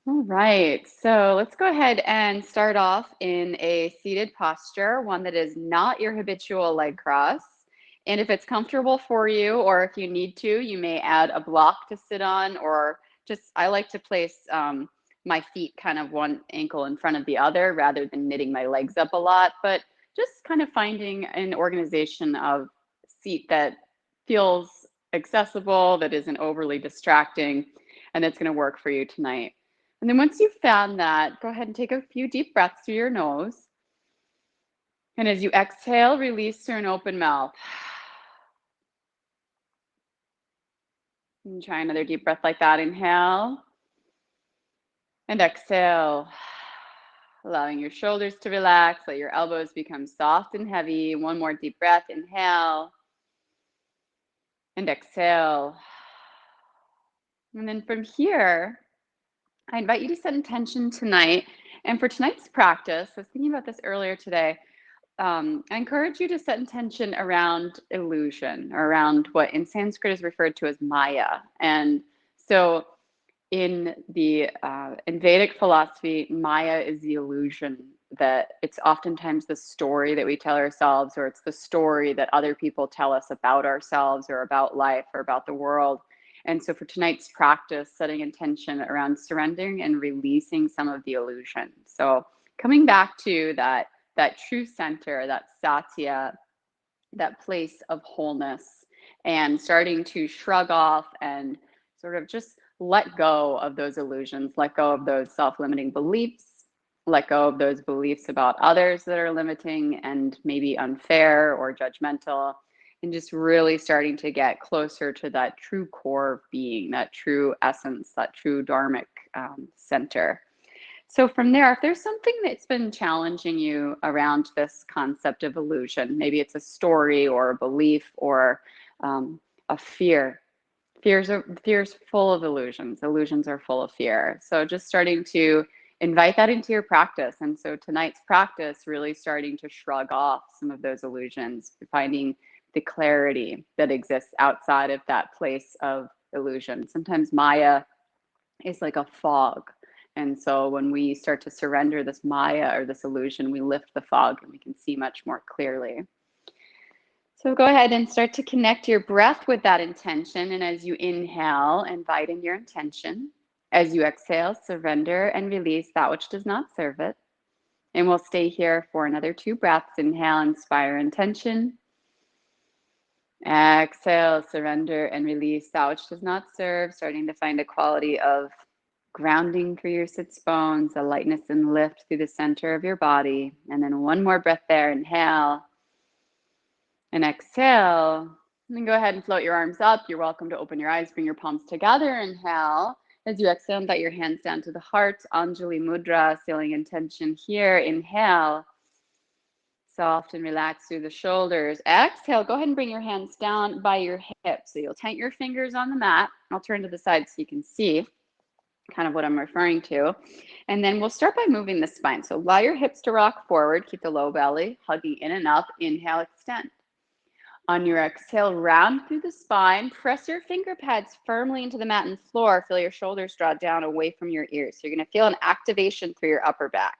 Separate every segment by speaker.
Speaker 1: All right, so let's go ahead and start off in a seated posture, one that is not your habitual leg cross. And if it's comfortable for you, or if you need to, you may add a block to sit on, or just I like to place my feet kind of one ankle in front of the other rather than knitting my legs up a lot. But just kind of finding an organization of seat that feels accessible, that isn't overly distracting, and that's going to work for you tonight. And then once you've found that, go ahead and take a few deep breaths through your nose. And as you exhale, release through an open mouth. And try another deep breath like that. Inhale and exhale. Allowing your shoulders to relax, let your elbows become soft and heavy. One more deep breath. Inhale and exhale. And then from here, I invite you to set intention tonight. And for tonight's practice, I was thinking about this earlier today. I encourage you to set intention around illusion, or around what in Sanskrit is referred to as Maya. And so in Vedic philosophy, Maya is the illusion, that it's oftentimes the story that we tell ourselves, or it's the story that other people tell us about ourselves or about life or about the world. And so for tonight's practice, setting intention around surrendering and releasing some of the illusion. So coming back to that true center, that satya, that place of wholeness, and starting to shrug off and sort of just let go of those illusions, let go of those self-limiting beliefs, let go of those beliefs about others that are limiting and maybe unfair or judgmental, and just really starting to get closer to that true core of being, that true essence, that true dharmic center. So from there, if there's something that's been challenging you around this concept of illusion, maybe it's a story or a belief or a fear. Fear's full of illusions. Illusions are full of fear. So just starting to invite that into your practice. And so tonight's practice, really starting to shrug off some of those illusions, finding the clarity that exists outside of that place of illusion. Sometimes Maya is like a fog. And so when we start to surrender this Maya or this illusion, we lift the fog and we can see much more clearly. So go ahead and start to connect your breath with that intention. And as you inhale, invite in your intention. As you exhale, surrender and release that which does not serve it. And we'll stay here for another 2 breaths. Inhale, inspire intention. Exhale, surrender and release that which does not serve, starting to find a quality of grounding through your sits bones, a lightness and lift through the center of your body. And then one more breath there. Inhale and exhale. And then go ahead and float your arms up. You're welcome to open your eyes, bring your palms together. Inhale. As you exhale, invite your hands down to the heart. Anjali Mudra, sealing intention here. Inhale. Soft and relax through the shoulders. Exhale, go ahead and bring your hands down by your hips. So you'll tent your fingers on the mat. I'll turn to the side so you can see kind of what I'm referring to. And then we'll start by moving the spine. So allow your hips to rock forward. Keep the low belly hugging in and up. Inhale, extend. On your exhale, round through the spine. Press your finger pads firmly into the mat and floor. Feel your shoulders draw down away from your ears. So you're going to feel an activation through your upper back.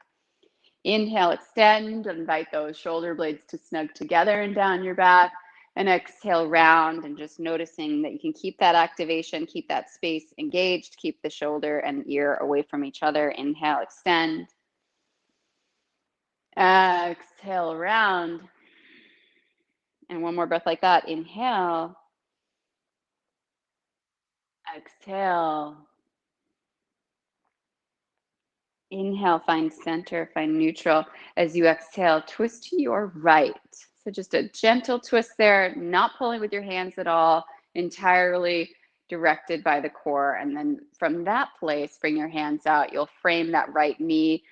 Speaker 1: Inhale, extend. Invite those shoulder blades to snug together and down your back. And exhale, round, and just noticing that you can keep that activation, keep that space engaged, keep the shoulder and ear away from each other. Inhale, extend. Exhale, round. And one more breath like that. Inhale. Exhale. Inhale, find center, find neutral. As you exhale, twist to your right. So just a gentle twist there, not pulling with your hands at all, entirely directed by the core. And then from that place, bring your hands out. You'll frame that right knee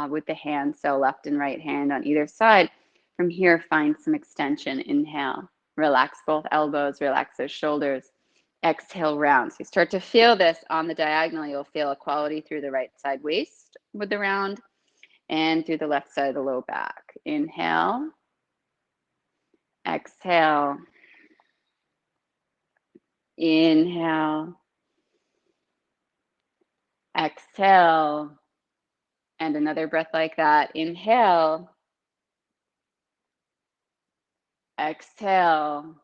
Speaker 1: with the hands, so left and right hand on either side. From here, find some extension. Inhale, relax both elbows, relax those shoulders. Exhale, round. So you start to feel this on the diagonal. You'll feel equality through the right side waist with the round and through the left side of the low back. Inhale. Exhale. Inhale. Exhale. And another breath like that. Inhale. Exhale.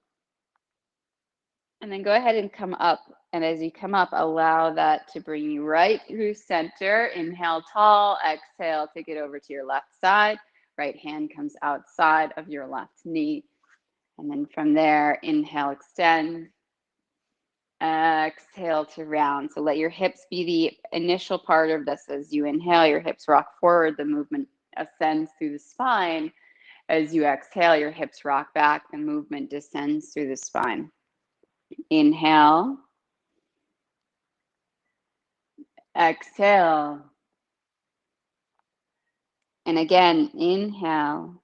Speaker 1: And then go ahead and come up. And as you come up, allow that to bring you right through center. Inhale tall. Exhale, take it over to your left side. Right hand comes outside of your left knee. And then from there, inhale, extend. Exhale to round. So let your hips be the initial part of this. As you inhale, your hips rock forward. The movement ascends through the spine. As you exhale, your hips rock back. The movement descends through the spine. Inhale. Exhale. And again, inhale.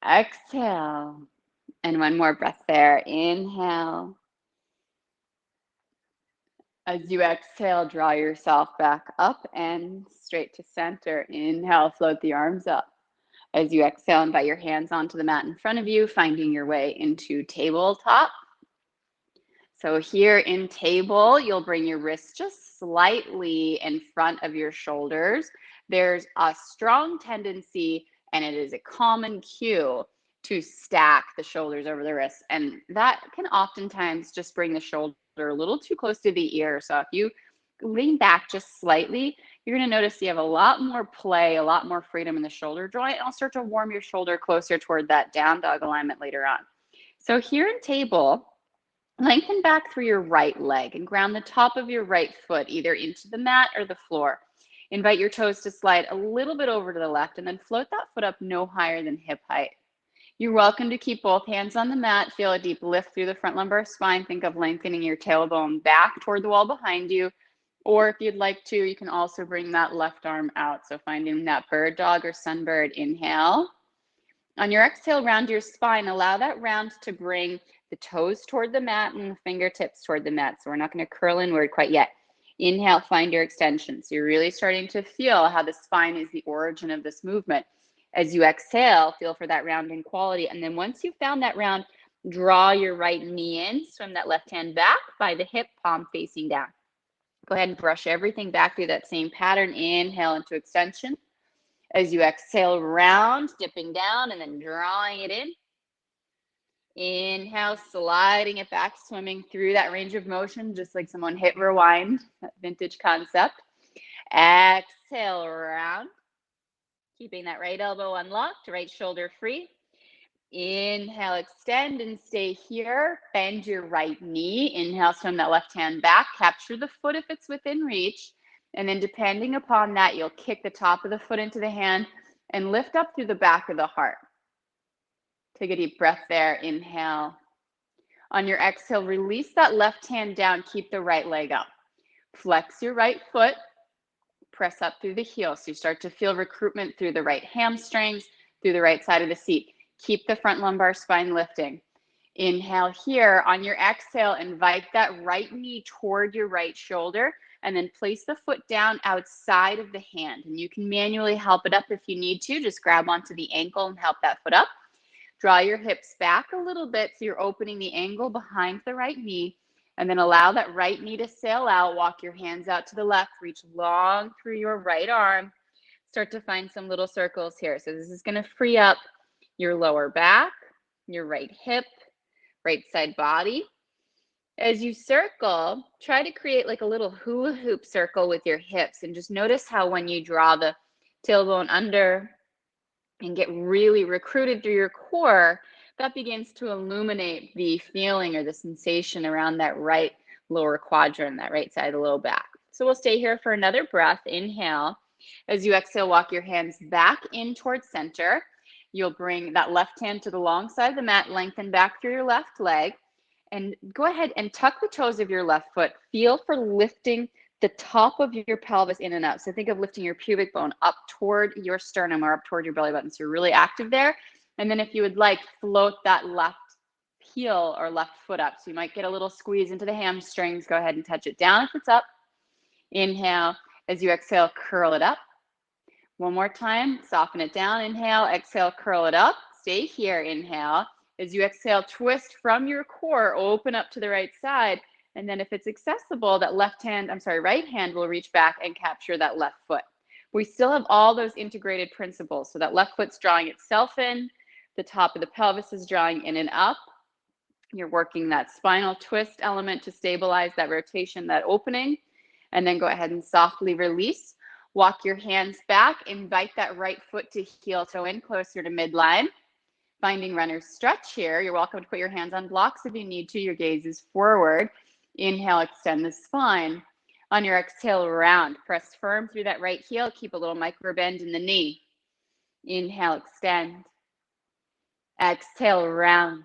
Speaker 1: Exhale. And one more breath there. Inhale. As you exhale, draw yourself back up and straight to center. Inhale, float the arms up. As you exhale, invite your hands onto the mat in front of you, finding your way into tabletop. So here in table, you'll bring your wrists just slightly in front of your shoulders. There's a strong tendency, and it is a common cue, to stack the shoulders over the wrists. And that can oftentimes just bring the shoulder a little too close to the ear. So if you lean back just slightly, you're going to notice you have a lot more play, a lot more freedom in the shoulder joint. And I'll start to warm your shoulder closer toward that down dog alignment later on. So here in table, lengthen back through your right leg and ground the top of your right foot either into the mat or the floor. Invite your toes to slide a little bit over to the left and then float that foot up no higher than hip height. You're welcome to keep both hands on the mat. Feel a deep lift through the front lumbar spine. Think of lengthening your tailbone back toward the wall behind you. Or if you'd like to, you can also bring that left arm out. So finding that bird dog or sunbird. Inhale. On your exhale, round your spine. Allow that round to bring the toes toward the mat and the fingertips toward the mat. So we're not going to curl inward quite yet. Inhale, find your extension. So you're really starting to feel how the spine is the origin of this movement. As you exhale, feel for that rounding quality. And then once you've found that round, draw your right knee in, swim that left hand back by the hip, palm facing down. Go ahead and brush everything back through that same pattern. Inhale into extension. As you exhale, round, dipping down and then drawing it in. Inhale, sliding it back, swimming through that range of motion, just like someone hit rewind, that vintage concept. Exhale, round. Keeping that right elbow unlocked, right shoulder free. Inhale, extend and stay here. Bend your right knee. Inhale, swim that left hand back. Capture the foot if it's within reach. And then depending upon that, you'll kick the top of the foot into the hand and lift up through the back of the heart. Take a deep breath there. Inhale. On your exhale, release that left hand down. Keep the right leg up. Flex your right foot. Press up through the heel. So you start to feel recruitment through the right hamstrings, through the right side of the seat. Keep the front lumbar spine lifting. Inhale here. On your exhale, invite that right knee toward your right shoulder and then place the foot down outside of the hand. And you can manually help it up if you need to. Just grab onto the ankle and help that foot up. Draw your hips back a little bit so you're opening the angle behind the right knee. And then allow that right knee to sail out. Walk your hands out to the left. Reach long through your right arm. Start to find some little circles here. So this is going to free up your lower back, your right hip, right side body. As you circle, try to create like a little hula hoop circle with your hips. And just notice how when you draw the tailbone under and get really recruited through your core, that begins to illuminate the feeling or the sensation around that right lower quadrant, that right side of the low back. So we'll stay here for another breath. Inhale. As you exhale, walk your hands back in towards center. You'll bring that left hand to the long side of the mat, lengthen back through your left leg, and go ahead and tuck the toes of your left foot. Feel for lifting the top of your pelvis in and up. So think of lifting your pubic bone up toward your sternum or up toward your belly button. So you're really active there. And then if you would like, float that left heel or left foot up. So you might get a little squeeze into the hamstrings. Go ahead and touch it down if it's up. Inhale. As you exhale, curl it up. One more time, soften it down. Inhale, exhale, curl it up. Stay here. Inhale. As you exhale, twist from your core, open up to the right side. And then if it's accessible, that right hand will reach back and capture that left foot. We still have all those integrated principles. So that left foot's drawing itself in, the top of the pelvis is drawing in and up. You're working that spinal twist element to stabilize that rotation, that opening. And then go ahead and softly release. Walk your hands back, invite that right foot to heel toe in closer to midline. Finding runner's stretch here. You're welcome to put your hands on blocks if you need to. Your gaze is forward. Inhale, extend the spine. On your exhale, round. Press firm through that right heel. Keep a little micro bend in the knee. Inhale, extend. Exhale, round.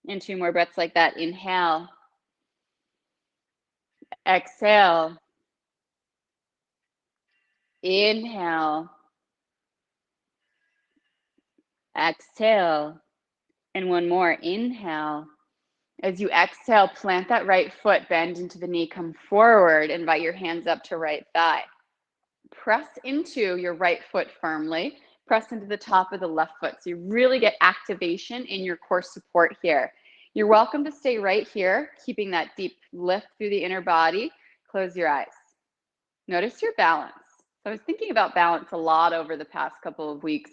Speaker 1: And 2 more breaths like that. Inhale. Exhale. Inhale. Exhale. And 1 more. Inhale. As you exhale, plant that right foot, bend into the knee, come forward, invite your hands up to right thigh. Press into your right foot firmly, press into the top of the left foot. So you really get activation in your core support here. You're welcome to stay right here, keeping that deep lift through the inner body. Close your eyes. Notice your balance. So I was thinking about balance a lot over the past couple of weeks,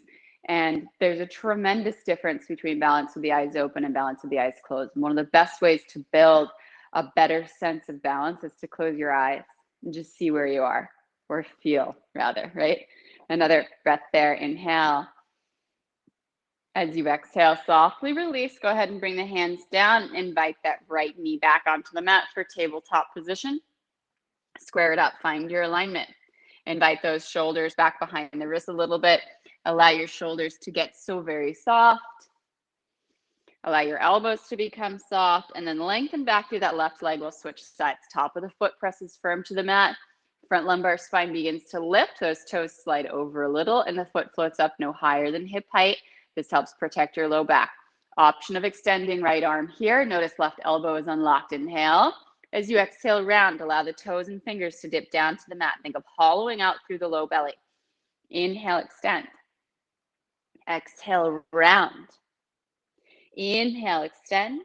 Speaker 1: and there's a tremendous difference between balance with the eyes open and balance with the eyes closed. And one of the best ways to build a better sense of balance is to close your eyes and just see where you are, or feel rather, right? Another breath there, inhale. As you exhale, softly release. Go ahead and bring the hands down. Invite that right knee back onto the mat for tabletop position. Square it up, find your alignment. Invite those shoulders back behind the wrist a little bit. Allow your shoulders to get so very soft. Allow your elbows to become soft, and then lengthen back through that left leg. We'll switch sides. Top of the foot presses firm to the mat. Front lumbar spine begins to lift. Those toes slide over a little, and the foot floats up no higher than hip height. This helps protect your low back. Option of extending right arm here. Notice left elbow is unlocked. Inhale. As you exhale, round, allow the toes and fingers to dip down to the mat. Think of hollowing out through the low belly. Inhale, extend. Exhale, round. Inhale, extend.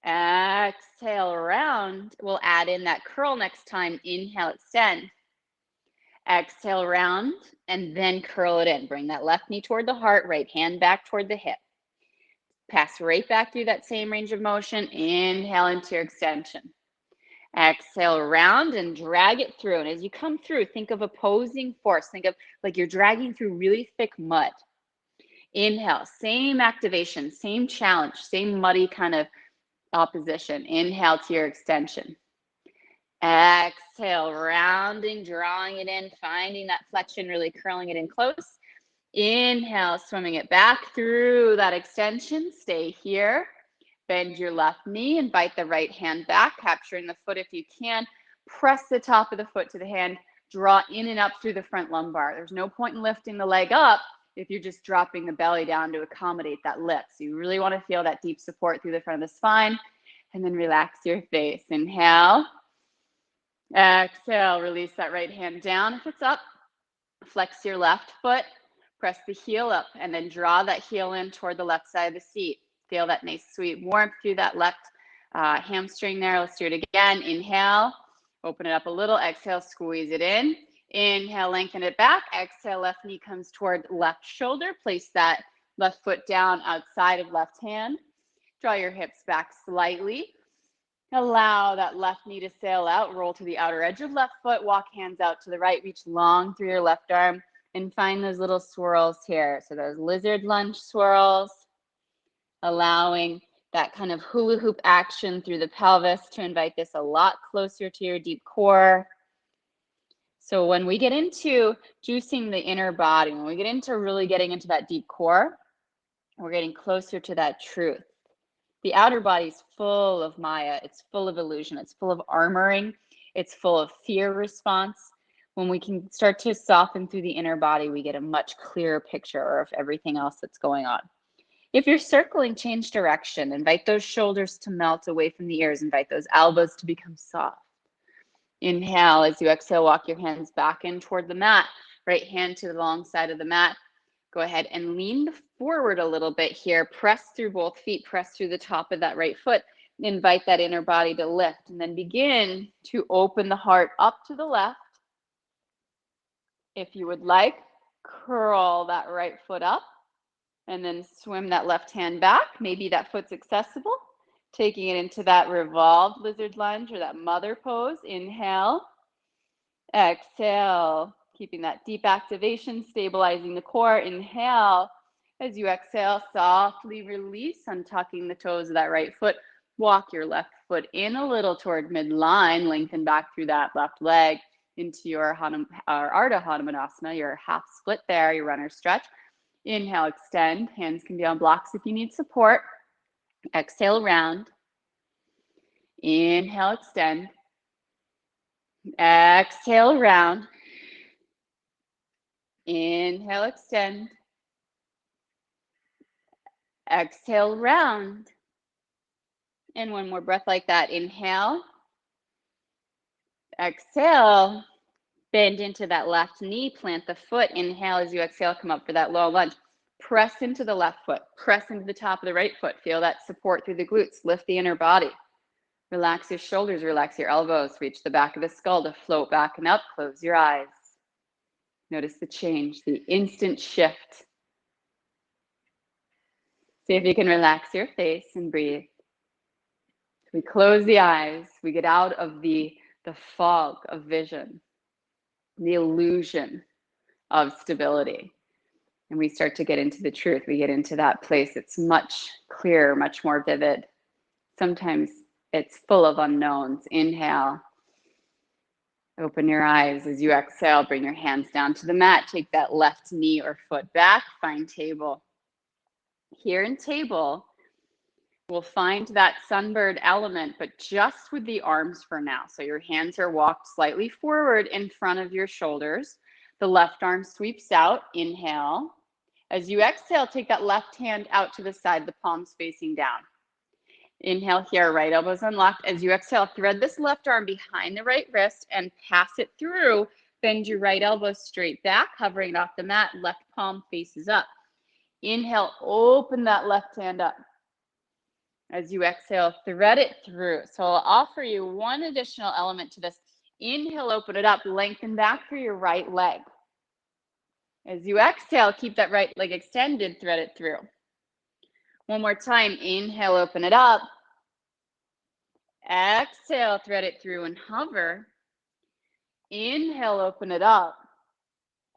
Speaker 1: Exhale, round. We'll add in that curl next time. Inhale, extend. Exhale, round, and then curl it in. Bring that left knee toward the heart, right hand back toward the hip. Pass right back through that same range of motion. Inhale into your extension. Exhale, round and drag it through. And as you come through, think of opposing force. Think of like you're dragging through really thick mud. Inhale, same activation, same challenge, same muddy kind of opposition. Inhale to your extension. Exhale, rounding, drawing it in, finding that flexion, really curling it in close. Inhale, swimming it back through that extension. Stay here. Bend your left knee, invite the right hand back, capturing the foot if you can. Press the top of the foot to the hand, draw in and up through the front lumbar. There's no point in lifting the leg up if you're just dropping the belly down to accommodate that lift. So you really want to feel that deep support through the front of the spine, and then relax your face. Inhale. Exhale, release that right hand down if it's up. Flex your left foot, press the heel up, and then draw that heel in toward the left side of the seat. Feel that nice sweet warmth through that left hamstring there. Let's do it again. Inhale, open it up a little. Exhale, squeeze it in. Inhale, lengthen it back. Exhale, left knee comes toward left shoulder. Place that left foot down outside of left hand. Draw your hips back slightly. Allow that left knee to sail out. Roll to the outer edge of left foot. Walk hands out to the right. Reach long through your left arm and find those little swirls here. So those lizard lunge swirls. Allowing that kind of hula hoop action through the pelvis to invite this a lot closer to your deep core. So when we get into juicing the inner body, when we get into really getting into that deep core, we're getting closer to that truth. The outer body is full of Maya. It's full of illusion. It's full of armoring. It's full of fear response. When we can start to soften through the inner body, we get a much clearer picture of everything else that's going on. If you're circling, change direction. Invite those shoulders to melt away from the ears. Invite those elbows to become soft. Inhale. As you exhale, walk your hands back in toward the mat. Right hand to the long side of the mat. Go ahead and lean forward a little bit here. Press through both feet. Press through the top of that right foot. Invite that inner body to lift, and then begin to open the heart up to the left. If you would like, curl that right foot up and then swim that left hand back. Maybe that foot's accessible. Taking it into that revolved lizard lunge or that mother pose. Inhale, exhale, keeping that deep activation, stabilizing the core. Inhale. As you exhale, softly release, untucking the toes of that right foot. Walk your left foot in a little toward midline, lengthen back through that left leg into your Ardha Hanumanasana, your half split there, your runner stretch. Inhale, extend. Hands can be on blocks if you need support. Exhale, round. Inhale, extend. Exhale, round. Inhale, extend. Exhale, round. And one more breath like that. Inhale. Exhale. Bend into that left knee. Plant the foot. Inhale as you exhale. Come up for that low lunge. Press into the left foot. Press into the top of the right foot. Feel that support through the glutes. Lift the inner body. Relax your shoulders. Relax your elbows. Reach the back of the skull to float back and up. Close your eyes. Notice the change, the instant shift. See if you can relax your face and breathe. We close the eyes. We get out of the fog of vision, the illusion of stability. And we start to get into the truth. We get into that place. It's much clearer, much more vivid. Sometimes it's full of unknowns. Inhale. Open your eyes. As you exhale, bring your hands down to the mat. Take that left knee or foot back. Find table. Here in table, we'll find that sunbird element, but just with the arms for now. So your hands are walked slightly forward in front of your shoulders. The left arm sweeps out. Inhale. As you exhale, take that left hand out to the side, the palms facing down. Inhale here, right elbows unlocked. As you exhale, thread this left arm behind the right wrist and pass it through. Bend your right elbow straight back, hovering off the mat. Left palm faces up. Inhale, open that left hand up. As you exhale, thread it through. So I'll offer you one additional element to this. Inhale, open it up, lengthen back through your right leg. As you exhale, keep that right leg extended, thread it through. One more time, inhale, open it up. Exhale, thread it through and hover. Inhale, open it up.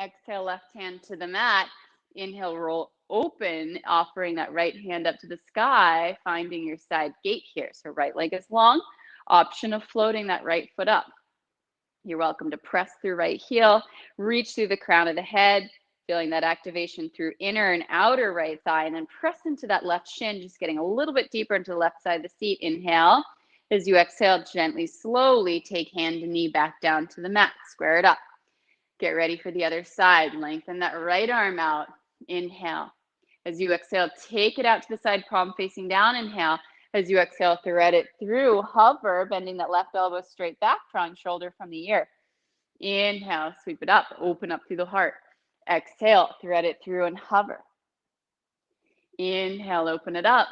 Speaker 1: Exhale, left hand to the mat. Inhale, roll open, offering that right hand up to the sky, finding your side gate here. So right leg is long, option of floating that right foot up. You're welcome to press through right heel, reach through the crown of the head, feeling that activation through inner and outer right thigh, and then press into that left shin, just getting a little bit deeper into the left side of the seat. Inhale. As you exhale, gently, slowly take hand and knee back down to the mat. Square it up. Get ready for the other side. Lengthen that right arm out. Inhale. As you exhale, take it out to the side, palm facing down. Inhale. As you exhale, thread it through. Hover, bending that left elbow straight back, drawing shoulder from the ear. Inhale, sweep it up, open up through the heart. Exhale, thread it through and hover. Inhale, open it up.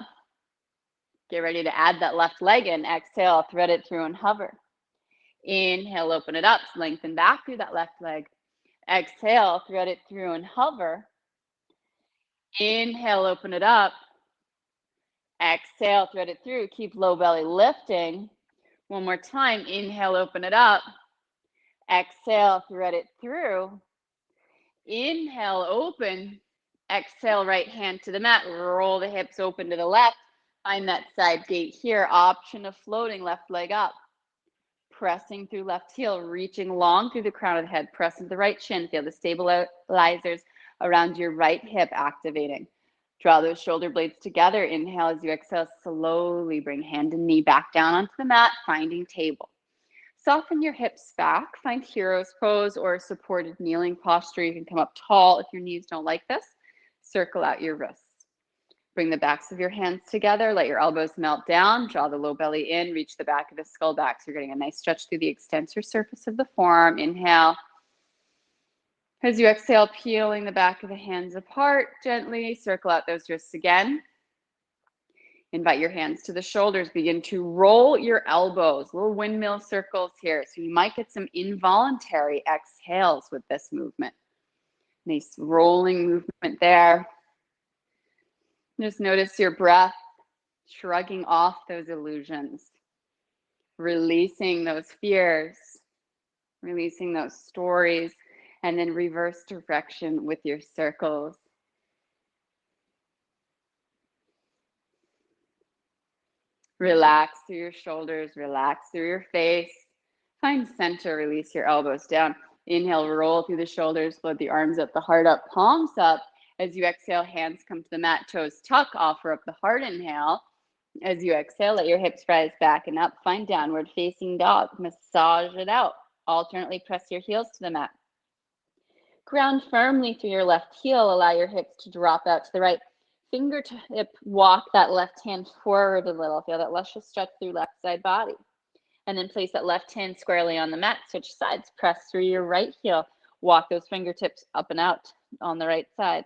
Speaker 1: Get ready to add that left leg in. Exhale, thread it through and hover. Inhale, open it up, lengthen back through that left leg. Exhale, thread it through and hover. Inhale, open it up. Exhale, thread it through. Keep low belly lifting. One more time. Inhale, open it up. Exhale, thread it through. Inhale, open. Exhale, right hand to the mat. Roll the hips open to the left. Find that side gate here. Option of floating left leg up. Pressing through left heel, reaching long through the crown of the head. Press into the right shin. Feel the stabilizers around your right hip activating. Draw those shoulder blades together. Inhale as you exhale. Slowly bring hand and knee back down onto the mat, finding table. Soften your hips back. Find hero's pose or supported kneeling posture. You can come up tall if your knees don't like this. Circle out your wrists. Bring the backs of your hands together. Let your elbows melt down. Draw the low belly in. Reach the back of the skull back. So you're getting a nice stretch through the extensor surface of the forearm. Inhale. As you exhale, peeling the back of the hands apart gently. Circle out those wrists again. Invite your hands to the shoulders. Begin to roll your elbows, little windmill circles here. So you might get some involuntary exhales with this movement. Nice rolling movement there. Just notice your breath, shrugging off those illusions, releasing those fears, releasing those stories, and then reverse direction with your circles. Relax through your shoulders, relax through your face. Find center, release your elbows down. Inhale, roll through the shoulders, float the arms up, the heart up, palms up. As you exhale, hands come to the mat, toes tuck, offer up the heart, inhale. As you exhale, let your hips rise back and up. Find downward facing dog. Massage it out. Alternately press your heels to the mat. Ground firmly through your left heel. Allow your hips to drop out to the right. Fingertip walk that left hand forward a little. Feel that luscious stretch through left side body. And then place that left hand squarely on the mat. Switch sides. Press through your right heel. Walk those fingertips up and out on the right side.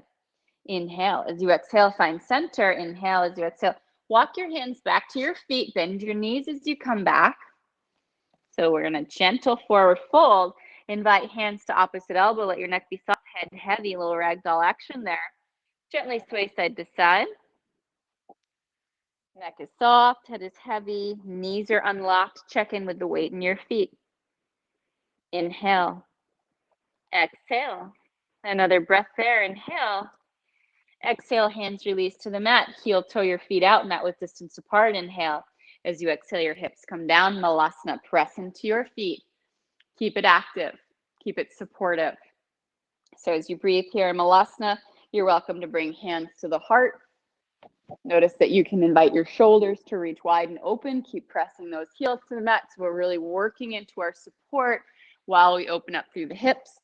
Speaker 1: Inhale. As you exhale, find center. Inhale as you exhale. Walk your hands back to your feet. Bend your knees as you come back. So we're in a gentle forward fold. Invite hands to opposite elbow. Let your neck be soft, head heavy. Little ragdoll action there. Gently sway side to side. Neck is soft, head is heavy, knees are unlocked. Check in with the weight in your feet. Inhale. Exhale. Another breath there. Inhale. Exhale, hands release to the mat. Heel toe your feet out, mat width distance apart. Inhale. As you exhale, your hips come down. Malasana, press into your feet. Keep it active. Keep it supportive. So as you breathe here in Malasana, you're welcome to bring hands to the heart. Notice that you can invite your shoulders to reach wide and open. Keep pressing those heels to the mat. So we're really working into our support while we open up through the hips.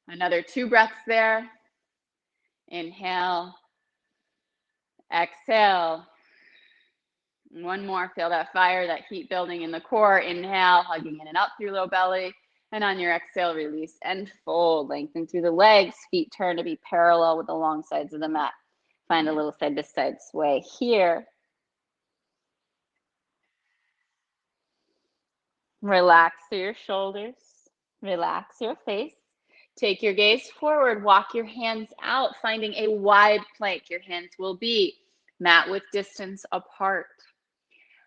Speaker 1: Another 2 breaths there. Inhale. Exhale. One more. Feel that fire, that heat building in the core. Inhale, hugging in and up through low belly. And on your exhale, release and fold. Lengthen through the legs. Feet turn to be parallel with the long sides of the mat. Find a little side to side sway here. Relax through your shoulders. Relax your face. Take your gaze forward. Walk your hands out, finding a wide plank. Your hands will be mat width distance apart.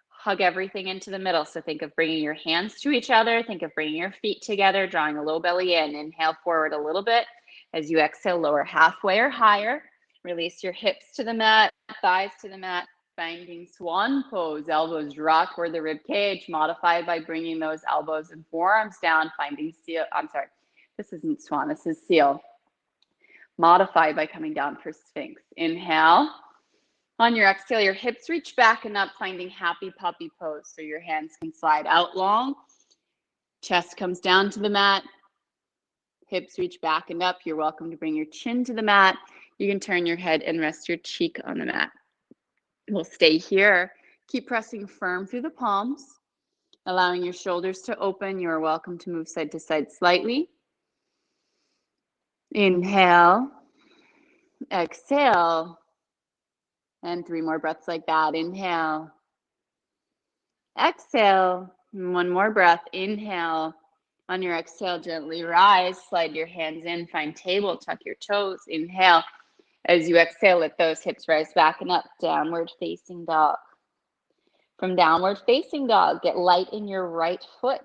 Speaker 1: Hug everything into the middle. So think of bringing your hands to each other. Think of bringing your feet together, drawing a low belly in. Inhale forward a little bit. As you exhale, lower halfway or higher. Release your hips to the mat, thighs to the mat. Finding swan pose. Elbows draw toward the rib cage. Modify by bringing those elbows and forearms down. Finding seal. I'm sorry. This isn't swan. This is seal. Modify by coming down for sphinx. Inhale. On your exhale, your hips reach back and up, finding happy puppy pose. So your hands can slide out long. Chest comes down to the mat. Hips reach back and up. You're welcome to bring your chin to the mat. You can turn your head and rest your cheek on the mat. We'll stay here. Keep pressing firm through the palms, allowing your shoulders to open. You're welcome to move side to side slightly. Inhale. Exhale. And 3 more breaths like that. Inhale. Exhale. And 1 more breath. Inhale. On your exhale, gently rise. Slide your hands in. Find table. Tuck your toes. Inhale. As you exhale, let those hips rise back and up. Downward facing dog. From downward facing dog, get light in your right foot.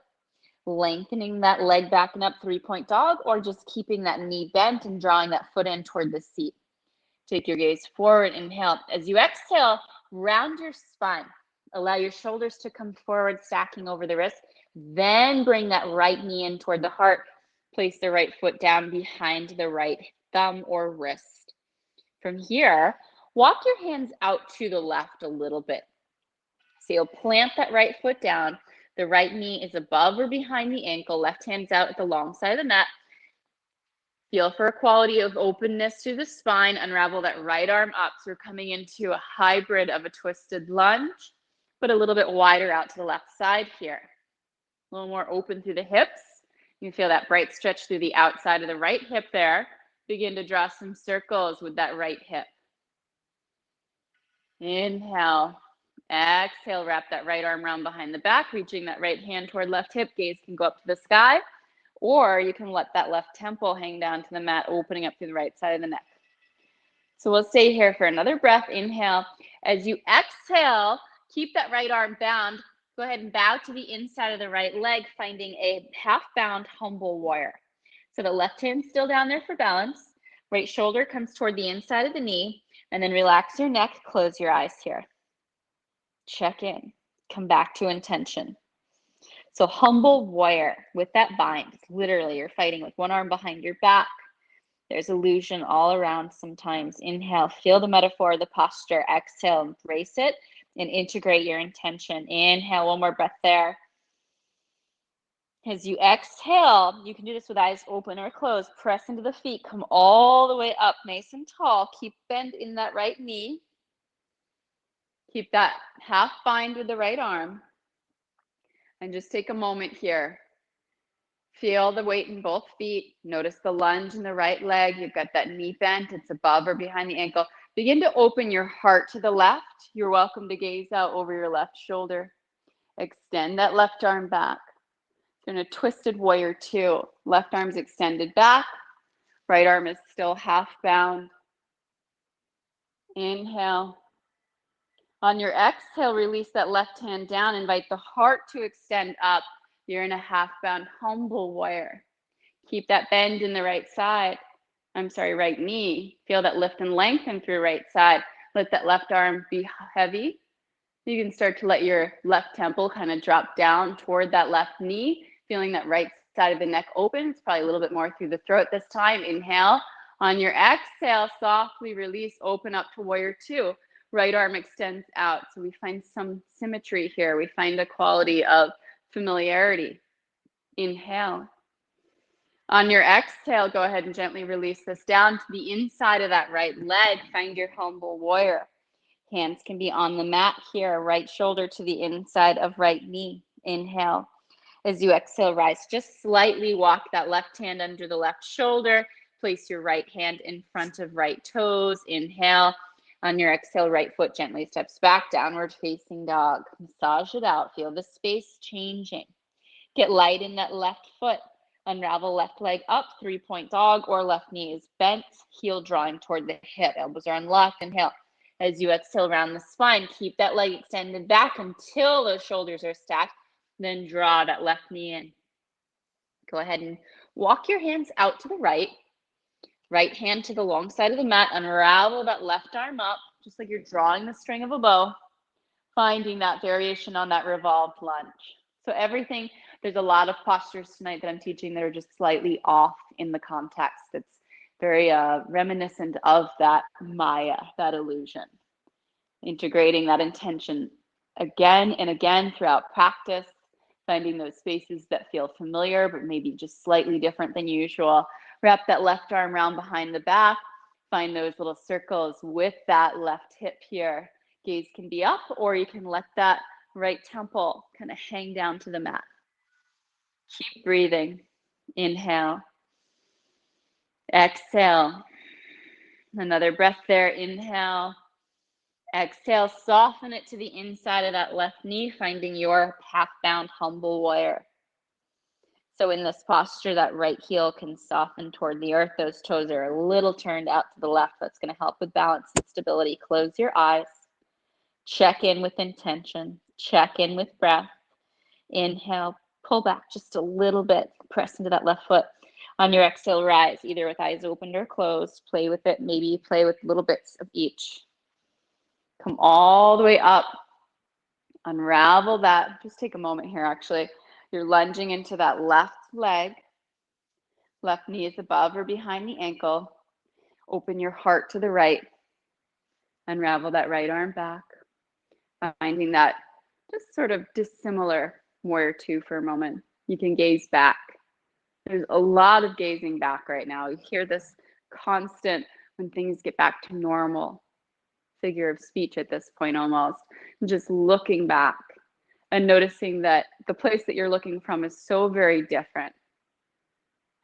Speaker 1: Lengthening that leg back and up, 3-point dog, or just keeping that knee bent and drawing that foot in toward the seat. Take your gaze forward. Inhale. As you exhale, round your spine. Allow your shoulders to come forward, stacking over the wrist. Then bring that right knee in toward the heart. Place the right foot down behind the right thumb or wrist. From here, walk your hands out to the left a little bit. So you'll plant that right foot down. The right knee is above or behind the ankle. Left hand's out at the long side of the mat. Feel for a quality of openness through the spine. Unravel that right arm up. So we're coming into a hybrid of a twisted lunge, but a little bit wider out to the left side here. A little more open through the hips. You can feel that bright stretch through the outside of the right hip there. Begin to draw some circles with that right hip. Inhale. Exhale, wrap that right arm around behind the back, reaching that right hand toward left hip. Gaze can go up to the sky, or you can let that left temple hang down to the mat, opening up through the right side of the neck. So we'll stay here for another breath. Inhale. As you exhale, keep that right arm bound. Go ahead and bow to the inside of the right leg, finding a half bound humble warrior. So the left hand's still down there for balance. Right shoulder comes toward the inside of the knee, and then relax your neck, close your eyes here. Check in, come back to intention. So humble warrior with that bind, literally you're fighting with one arm behind your back. There's illusion all around sometimes. Inhale, feel the metaphor, the posture. Exhale, embrace it and integrate your intention. Inhale, one more breath there. As you exhale, you can do this with eyes open or closed. Press into the feet, come all the way up nice and tall. Keep bend in that right knee. Keep that half bind with the right arm. And just take a moment here. Feel the weight in both feet. Notice the lunge in the right leg. You've got that knee bent. It's above or behind the ankle. Begin to open your heart to the left. You're welcome to gaze out over your left shoulder. Extend that left arm back. In a twisted warrior two. Left arm's extended back. Right arm is still half bound. Inhale. On your exhale, release that left hand down. Invite the heart to extend up. You're in a half bound humble warrior. Keep that bend in the right side. Right knee. Feel that lift and lengthen through right side. Let that left arm be heavy. You can start to let your left temple kind of drop down toward that left knee. Feeling that right side of the neck open. It's probably a little bit more through the throat this time. Inhale. On your exhale, softly release, open up to warrior two. Right arm extends out. So we find some symmetry here. We find a quality of familiarity. Inhale. On your exhale, go ahead and gently release this down to the inside of that right leg. Find your humble warrior. Hands can be on the mat here. Right shoulder to the inside of right knee. Inhale. As you exhale, rise. Just slightly walk that left hand under the left shoulder. Place your right hand in front of right toes. Inhale. On your exhale, right foot gently steps back, downward facing dog. Massage it out. Feel the space changing. Get light in that left foot. Unravel left leg up, 3-point dog, or left knee is bent, heel drawing toward the hip. Elbows are unlocked. Inhale. As you exhale, round the spine, keep that leg extended back until those shoulders are stacked. Then draw that left knee in. Go ahead and walk your hands out to the right. Right hand to the long side of the mat. Unravel that left arm up, just like you're drawing the string of a bow. Finding that variation on that revolved lunge. So everything, there's a lot of postures tonight that I'm teaching that are just slightly off in the context. It's very reminiscent of that Maya, that illusion. Integrating that intention again and again throughout practice, finding those spaces that feel familiar, but maybe just slightly different than usual. Wrap that left arm around behind the back. Find those little circles with that left hip here. Gaze can be up, or you can let that right temple kind of hang down to the mat. Keep breathing. Inhale. Exhale. Another breath there. Inhale. Exhale. Soften it to the inside of that left knee, finding your half-bound humble warrior. So in this posture, that right heel can soften toward the earth. Those toes are a little turned out to the left. That's going to help with balance and stability. Close your eyes. Check in with intention. Check in with breath. Inhale. Pull back just a little bit. Press into that left foot. On your exhale, rise, either with eyes opened or closed. Play with it. Maybe play with little bits of each. Come all the way up. Unravel that. Just take a moment here, actually. You're lunging into that left leg. Left knee is above or behind the ankle. Open your heart to the right. Unravel that right arm back. Finding that just sort of dissimilar warrior two for a moment. You can gaze back. There's a lot of gazing back right now. You hear this constant when things get back to normal. Figure of speech at this point almost. Just looking back and noticing that the place that you're looking from is so very different.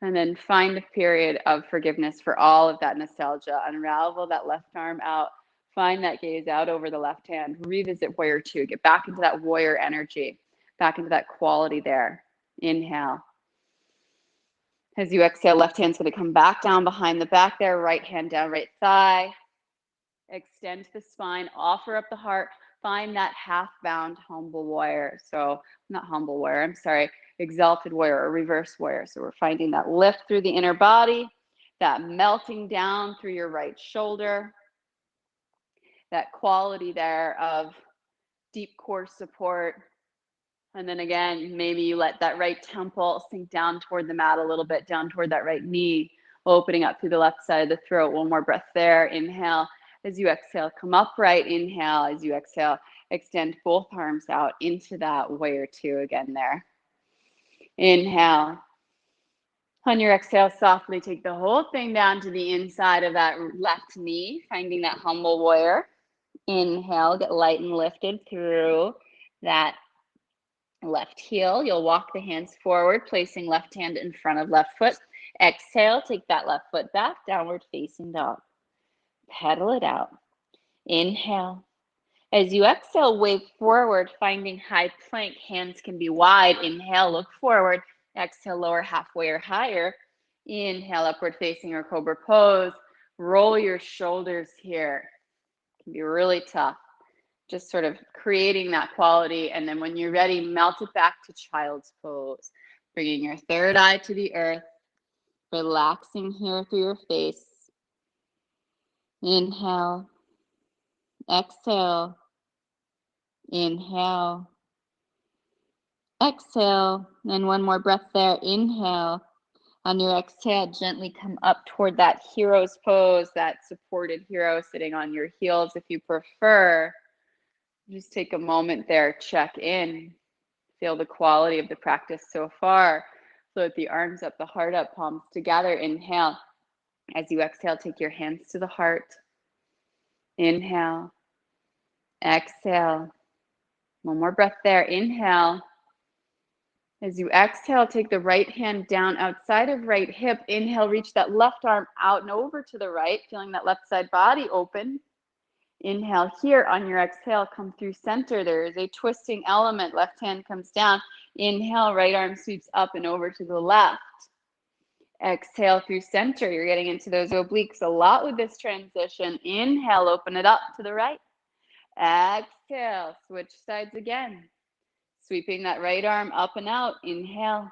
Speaker 1: And then find a period of forgiveness for all of that nostalgia. Unravel that left arm out. Find that gaze out over the left hand. Revisit warrior two. Get back into that warrior energy, back into that quality there. Inhale. As you exhale, left hand's going to come back down behind the back there. Right hand down, right thigh. Extend the spine. Offer up the heart. Find that half-bound humble warrior. So not humble warrior, I'm sorry. Exalted warrior or reverse warrior. So we're finding that lift through the inner body, that melting down through your right shoulder, that quality there of deep core support. And then again, maybe you let that right temple sink down toward the mat a little bit, down toward that right knee, opening up through the left side of the throat. One more breath there. Inhale. As you exhale, come upright. Inhale. As you exhale, extend both arms out into that warrior two again there. Inhale. On your exhale, softly take the whole thing down to the inside of that left knee, finding that humble warrior. Inhale, get light and lifted through that left heel. You'll walk the hands forward, placing left hand in front of left foot. Exhale, take that left foot back, downward facing dog. Pedal it out. Inhale. As you exhale, wave forward, finding high plank. Hands can be wide. Inhale, look forward. Exhale, lower halfway or higher. Inhale, upward facing or cobra pose. Roll your shoulders here. It can be really tough. Just sort of creating that quality. And then when you're ready, melt it back to child's pose. Bringing your third eye to the earth. Relaxing here through your face. Inhale. Exhale. Inhale. Exhale. And one more breath there. Inhale. On your exhale, gently come up toward that hero's pose, that supported hero sitting on your heels if you prefer. Just take a moment there, check in, feel the quality of the practice so far. Float the arms up, the heart up, palms together. Inhale. As you exhale, take your hands to the heart. Inhale. Exhale. One more breath there. Inhale. As you exhale, take the right hand down outside of right hip. Inhale, reach that left arm out and over to the right, feeling that left side body open. Inhale here. On your exhale, come through center. There is a twisting element. Left hand comes down. Inhale, right arm sweeps up and over to the left. Exhale through center. You're getting into those obliques a lot with this transition. Inhale, open it up to the right. Exhale, switch sides again. Sweeping that right arm up and out. Inhale.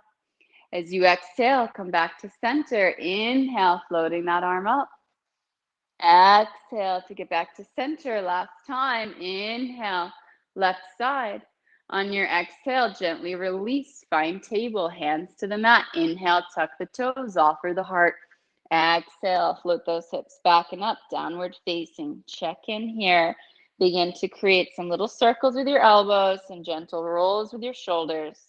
Speaker 1: As you exhale, come back to center. Inhale, floating that arm up. Exhale to get back to center. Last time. Inhale, left side. On your exhale, gently release. Find table, hands to the mat. Inhale, tuck the toes, offer the heart. Exhale, float those hips back and up, downward facing. Check in here. Begin to create some little circles with your elbows, some gentle rolls with your shoulders.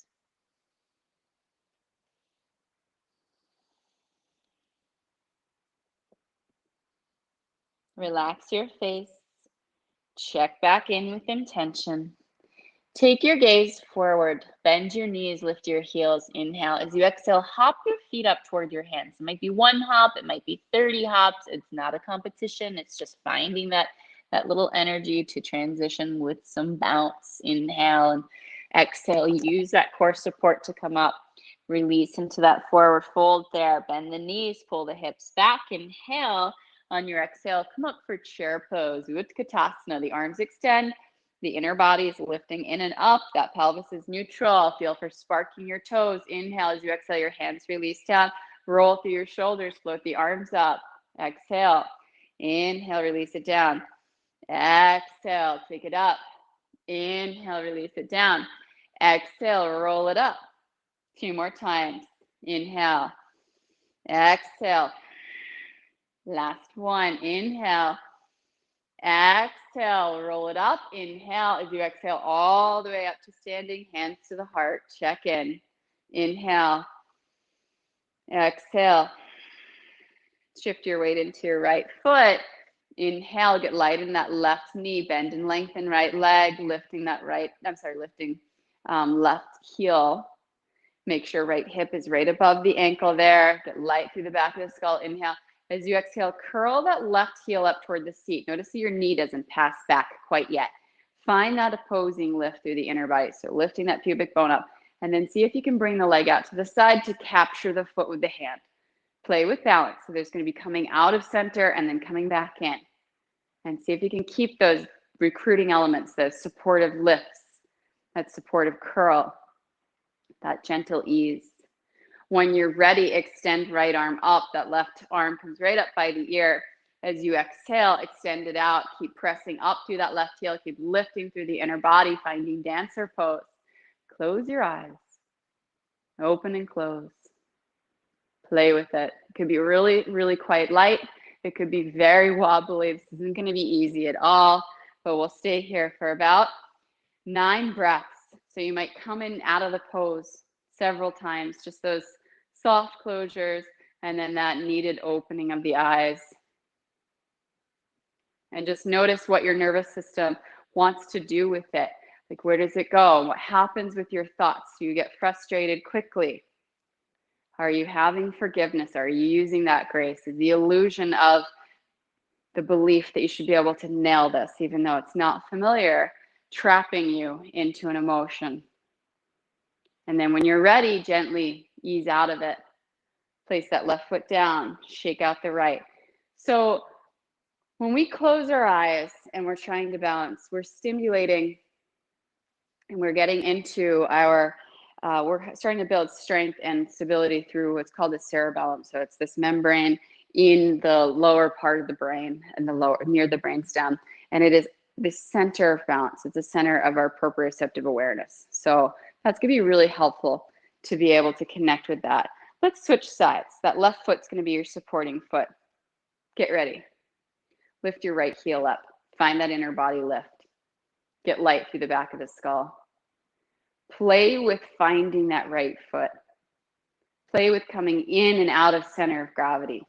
Speaker 1: Relax your face. Check back in with intention. Take your gaze forward. Bend your knees, lift your heels. Inhale. As you exhale, hop your feet up toward your hands. It might be one hop. It might be 30 hops. It's not a competition. It's just finding that little energy to transition with some bounce. Inhale and exhale. Use that core support to come up. Release into that forward fold there. Bend the knees, pull the hips back. Inhale. On your exhale, come up for chair pose. Utkatasana. The arms extend. The inner body is lifting in and up. That pelvis is neutral. Feel for sparking your toes. Inhale. As you exhale, your hands release down. Roll through your shoulders. Float the arms up. Exhale. Inhale. Release it down. Exhale, take it up. Inhale, release it down. Exhale, roll it up. 2 more times. Inhale. Exhale. Last one. Inhale. Exhale, roll it up. Inhale. As you exhale all the way up to standing, hands to the heart. Check in. Inhale. Exhale. Shift your weight into your right foot. Inhale, get light in that left knee, bend and lengthen right leg, lifting that left heel. Make sure right hip is right above the ankle there. Get light through the back of the skull. Inhale. As you exhale, curl that left heel up toward the seat. Notice that your knee doesn't pass back quite yet. Find that opposing lift through the inner body. So lifting that pubic bone up. And then see if you can bring the leg out to the side to capture the foot with the hand. Play with balance. So there's going to be coming out of center and then coming back in. And see if you can keep those recruiting elements, those supportive lifts, that supportive curl, that gentle ease. When you're ready, extend right arm up. That left arm comes right up by the ear. As you exhale, extend it out. Keep pressing up through that left heel. Keep lifting through the inner body, finding dancer pose. Close your eyes. Open and close. Play with it. It could be really, really quite light. It could be very wobbly. This isn't going to be easy at all, but we'll stay here for about 9 breaths. So you might come in out of the pose several times, just those soft closures, and then that needed opening of the eyes. And just notice what your nervous system wants to do with it. Like, where does it go? What happens with your thoughts? Do you get frustrated quickly? Are you having forgiveness? Are you using that grace? Is the illusion of the belief that you should be able to nail this, even though it's not familiar, trapping you into an emotion? And then when you're ready, gently ease out of it. Place that left foot down, shake out the right. So when we close our eyes and we're trying to balance, we're stimulating and we're getting into our, we're starting to build strength and stability through what's called the cerebellum. So it's this membrane in the lower part of the brain and the lower, near the brainstem. And it is the center of balance. It's the center of our proprioceptive awareness. So that's going to be really helpful to be able to connect with that. Let's switch sides. That left foot's going to be your supporting foot. Get ready. Lift your right heel up. Find that inner body lift. Get light through the back of the skull. Play with finding that right foot. Play with coming in and out of center of gravity.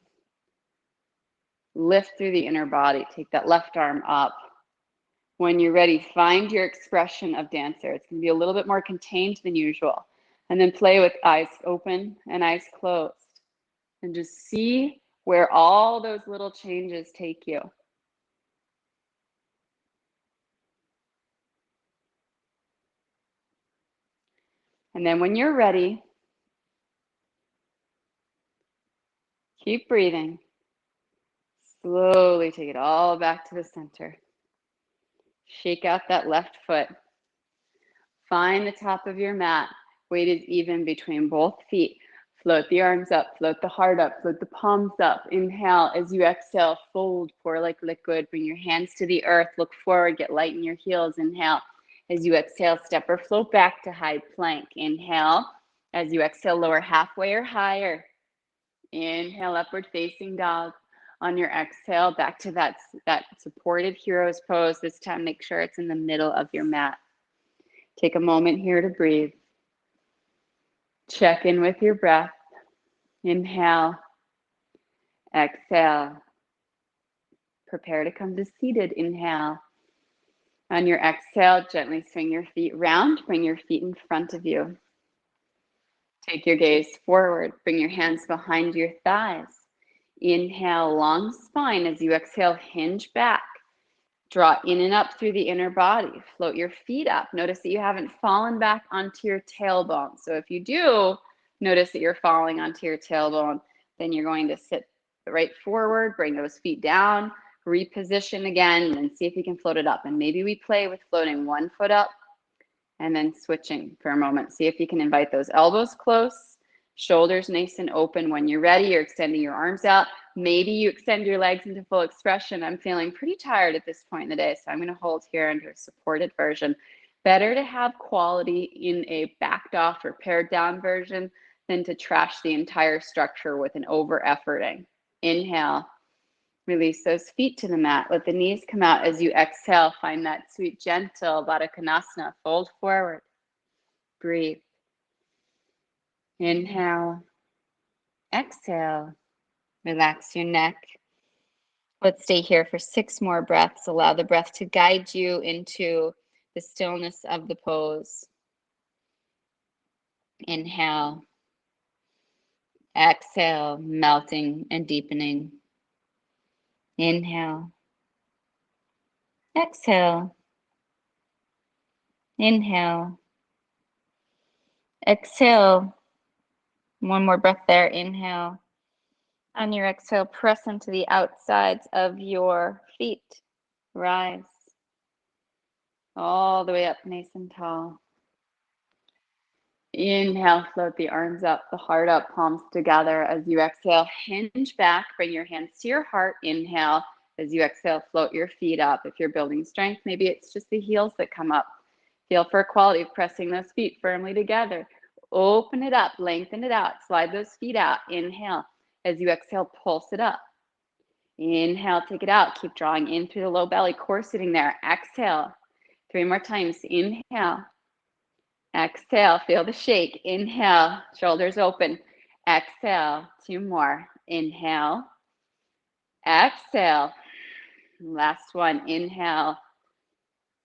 Speaker 1: Lift through the inner body. Take that left arm up. When you're ready, find your expression of dancer. It's going to be a little bit more contained than usual. And then play with eyes open and eyes closed. And just see where all those little changes take you. And then when you're ready, keep breathing. Slowly take it all back to the center. Shake out that left foot. Find the top of your mat. Weight is even between both feet. Float the arms up, float the heart up, float the palms up. Inhale. As you exhale, fold, pour like liquid. Bring your hands to the earth. Look forward, get light in your heels. Inhale. As you exhale, step or float back to high plank. Inhale. As you exhale, lower halfway or higher. Inhale, upward facing dog. On your exhale, back to that supported hero's pose. This time, make sure it's in the middle of your mat. Take a moment here to breathe. Check in with your breath. Inhale. Exhale. Prepare to come to seated. Inhale. On your exhale, gently swing your feet round. Bring your feet in front of you. Take your gaze forward. Bring your hands behind your thighs. Inhale, long spine. As you exhale, hinge back. Draw in and up through the inner body. Float your feet up. Notice that you haven't fallen back onto your tailbone. So if you do notice that you're falling onto your tailbone, then you're going to sit right forward, bring those feet down, reposition again, and see if you can float it up. And maybe we play with floating one foot up and then switching for a moment. See if you can invite those elbows close, shoulders nice and open. When you're ready, you're extending your arms out. Maybe you extend your legs into full expression. I'm feeling pretty tired at this point in the day, so I'm going to hold here under a supported version. Better to have quality in a backed off or pared down version than to trash the entire structure with an over efforting. Inhale. Release those feet to the mat. Let the knees come out as you exhale. Find that sweet, gentle Badakanasana. Fold forward. Breathe. Inhale. Exhale. Relax your neck. Let's stay here for 6 more breaths. Allow the breath to guide you into the stillness of the pose. Inhale. Exhale, melting and deepening. Inhale. Exhale. Inhale. Exhale. One more breath there. Inhale. On your exhale, press into the outsides of your feet. Rise. All the way up, nice and tall. Inhale, float the arms up, the heart up, palms together. As you exhale, hinge back, bring your hands to your heart. Inhale. As you exhale, float your feet up. If you're building strength, maybe it's just the heels that come up. Feel for quality of pressing those feet firmly together. Open it up, lengthen it out, slide those feet out. Inhale. As you exhale, pulse it up. Inhale, take it out. Keep drawing in through the low belly, core sitting there. Exhale. 3 more times. Inhale. Exhale, feel the shake. Inhale, shoulders open. Exhale, 2 more. Inhale. Exhale. Last one. Inhale.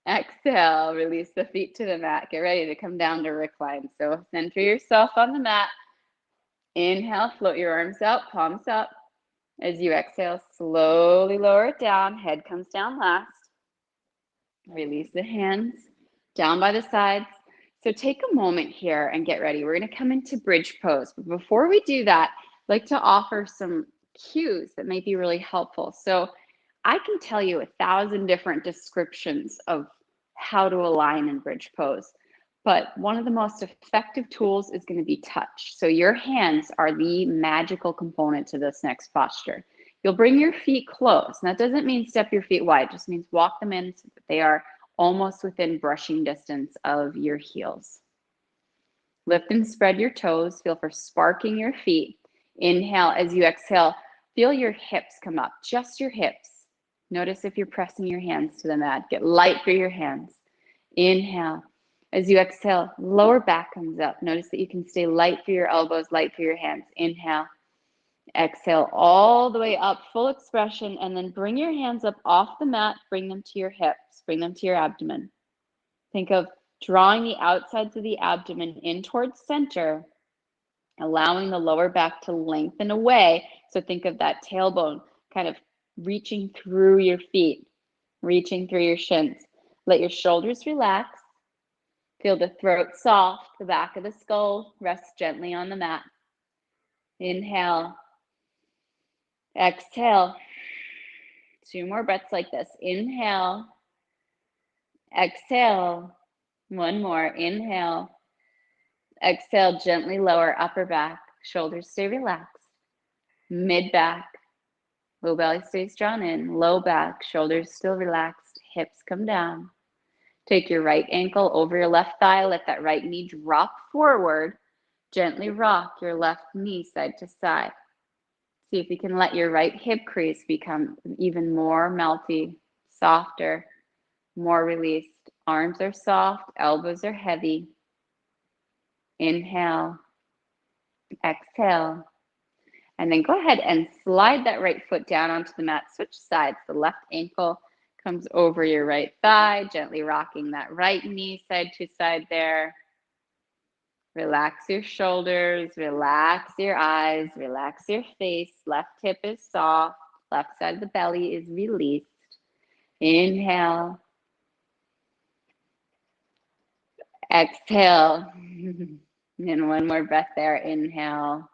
Speaker 1: Exhale, release the feet to the mat. Get ready to come down to recline. So center yourself on the mat. Inhale, float your arms out, palms up. As you exhale, slowly lower it down. Head comes down last. Release the hands down by the sides. So take a moment here and get ready. We're going to come into bridge pose. But before we do that, I'd like to offer some cues that may be really helpful. So I can tell you 1,000 different descriptions of how to align in bridge pose. But one of the most effective tools is going to be touch. So your hands are the magical component to this next posture. You'll bring your feet close. And that doesn't mean step your feet wide. It just means walk them in so that they are almost within brushing distance of your heels. Lift and spread your toes. Feel for sparking your feet. Inhale. As you exhale, feel your hips come up, just your hips. Notice if you're pressing your hands to the mat. Get light through your hands. Inhale. As you exhale, lower back comes up. Notice that you can stay light through your elbows, light through your hands. Inhale. Exhale all the way up, full expression, and then bring your hands up off the mat, bring them to your hips, bring them to your abdomen. Think of drawing the outsides of the abdomen in towards center, allowing the lower back to lengthen away. So think of that tailbone kind of reaching through your feet, reaching through your shins. Let your shoulders relax. Feel the throat soft, the back of the skull rest gently on the mat. Inhale. Exhale. 2 more breaths like this. Inhale. Exhale. 1 more. Inhale. Exhale. Gently lower upper back. Shoulders stay relaxed. Mid back. Low belly stays drawn in. Low back. Shoulders still relaxed. Hips come down. Take your right ankle over your left thigh. Let that right knee drop forward. Gently rock your left knee side to side. See if you can let your right hip crease become even more melty, softer, more released. Arms are soft, elbows are heavy. Inhale, exhale, and then go ahead and slide that right foot down onto the mat. Switch sides. The left ankle comes over your right thigh, gently rocking that right knee side to side there. Relax your shoulders, relax your eyes, relax your face. Left hip is soft, left side of the belly is released. Inhale. Exhale. And 1 more breath there. Inhale.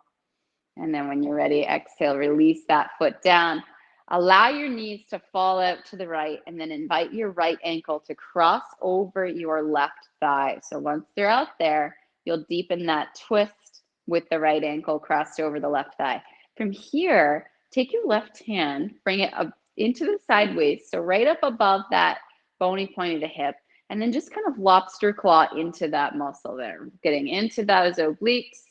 Speaker 1: And then when you're ready, exhale, release that foot down. Allow your knees to fall out to the right, and then invite your right ankle to cross over your left thigh. So once they're out there, you'll deepen that twist with the right ankle crossed over the left thigh. From here, take your left hand, bring it up into the side waist, so right up above that bony point of the hip, and then just kind of lobster claw into that muscle there, getting into those obliques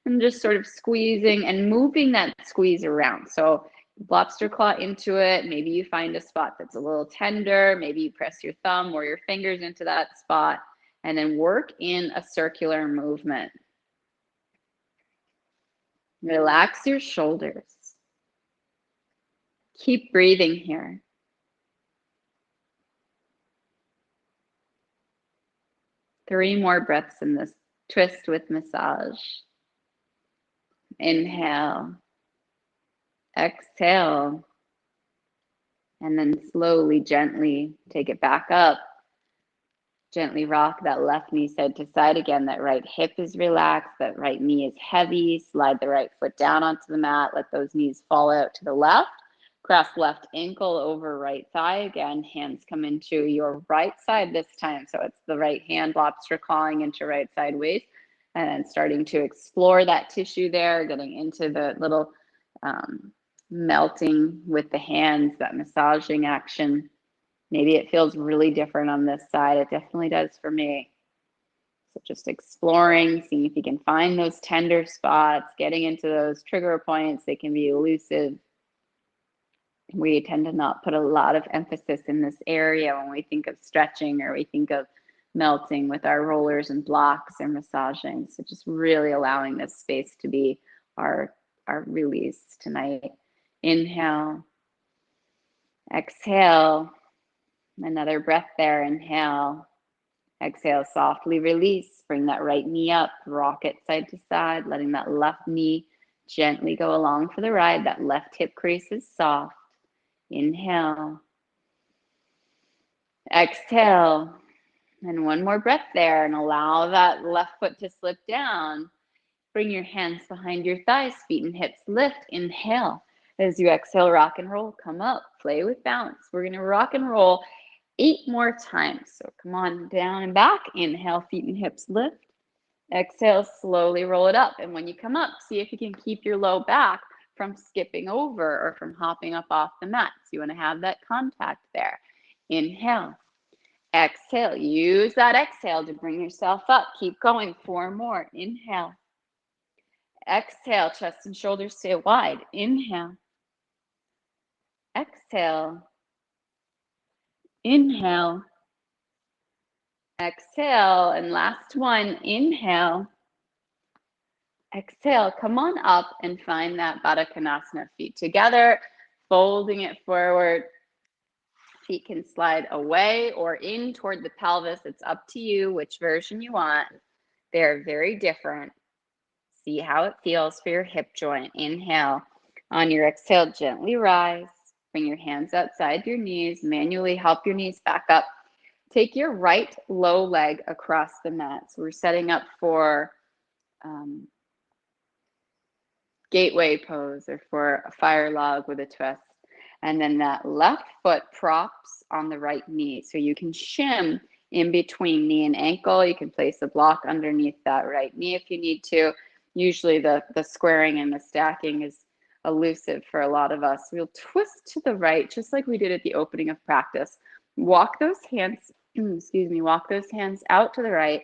Speaker 1: and just sort of squeezing and moving that squeeze around. So lobster claw into it. Maybe you find a spot that's a little tender. Maybe you press your thumb or your fingers into that spot, and then work in a circular movement. Relax your shoulders. Keep breathing here. Three more breaths in this twist with massage. Inhale, exhale, and then slowly, gently take it back up. Gently rock that left knee side to side again. That right hip is relaxed. That right knee is heavy. Slide the right foot down onto the mat. Let those knees fall out to the left. Cross left ankle over right thigh again. Hands come into your right side this time. So it's the right hand lobster clawing into right side waist. And then starting to explore that tissue there, getting into the little melting with the hands, that massaging action. Maybe it feels really different on this side. It definitely does for me. So just exploring, seeing if you can find those tender spots, getting into those trigger points. They can be elusive. We tend to not put a lot of emphasis in this area when we think of stretching or we think of melting with our rollers and blocks or massaging. So just really allowing this space to be our release tonight. Inhale, exhale. Another breath there. Inhale, exhale, softly release. Bring that right knee up, rock it side to side, letting that left knee gently go along for the ride. That left hip crease is soft. Inhale, exhale, and one more breath there, and allow that left foot to slip down. Bring your hands behind your thighs, feet and hips lift. Inhale. As you exhale, rock and roll, come up, play with bounce. We're going to rock and roll 8 more times. So come on down and back. Inhale, feet and hips lift. Exhale, slowly roll it up. And when you come up, see if you can keep your low back from skipping over or from hopping up off the mat. So you want to have that contact there. Inhale, exhale. Use that exhale to bring yourself up. Keep going. 4 more. Inhale. Exhale, chest and shoulders stay wide. Inhale. Exhale. Inhale. Exhale. And last one. Inhale. Exhale. Come on up and find that Badakanasana. Feet together, folding it forward. Feet can slide away or in toward the pelvis. It's up to you which version you want. They're very different. See how it feels for your hip joint. Inhale. On your exhale, gently rise. Bring your hands outside your knees. Manually help your knees back up. Take your right low leg across the mat. So we're setting up for gateway pose or for a fire log with a twist. And then that left foot props on the right knee. So you can shim in between knee and ankle. You can place a block underneath that right knee if you need to. Usually the squaring and the stacking is elusive for a lot of us. We'll twist to the right, just like we did at the opening of practice. Walk those hands, walk those hands out to the right.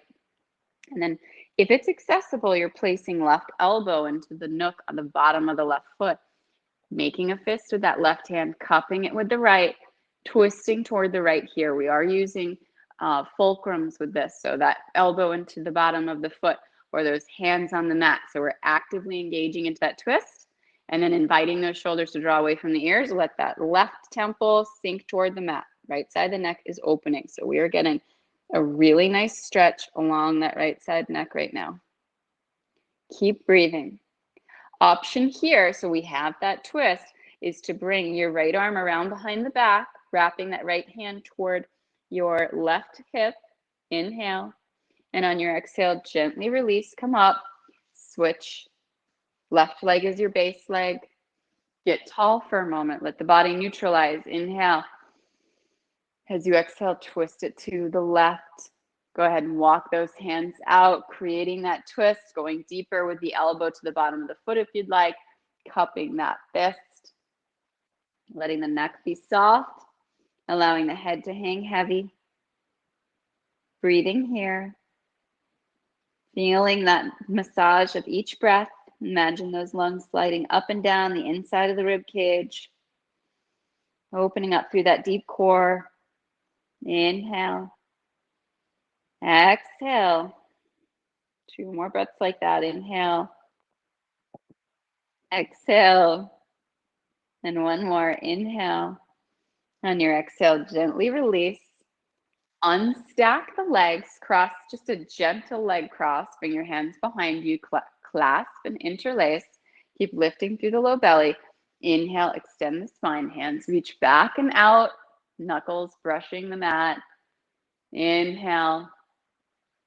Speaker 1: And then if it's accessible, you're placing left elbow into the nook on the bottom of the left foot, making a fist with that left hand, cupping it with the right, twisting toward the right here. We are using fulcrums with this, so that elbow into the bottom of the foot or those hands on the mat. So we're actively engaging into that twist and then inviting those shoulders to draw away from the ears. Let that left temple sink toward the mat. Right side of the neck is opening. So we are getting a really nice stretch along that right side neck right now. Keep breathing. Option here, so we have that twist, is to bring your right arm around behind the back, wrapping that right hand toward your left hip. Inhale. And on your exhale, gently release, come up, switch. Left leg is your base leg. Get tall for a moment. Let the body neutralize. Inhale. As you exhale, twist it to the left. Go ahead and walk those hands out, creating that twist, going deeper with the elbow to the bottom of the foot if you'd like, cupping that fist, letting the neck be soft, allowing the head to hang heavy. Breathing here, feeling that massage of each breath. Imagine those lungs sliding up and down the inside of the rib cage, opening up through that deep core. Inhale. Exhale. 2 more breaths like that. Inhale. Exhale. And 1 more. Inhale. On your exhale, gently release. Unstack the legs, cross just a gentle leg cross. Bring your hands behind you, clasp and interlace. Keep lifting through the low belly. Inhale, extend the spine. Hands reach back and out, knuckles brushing the mat. Inhale,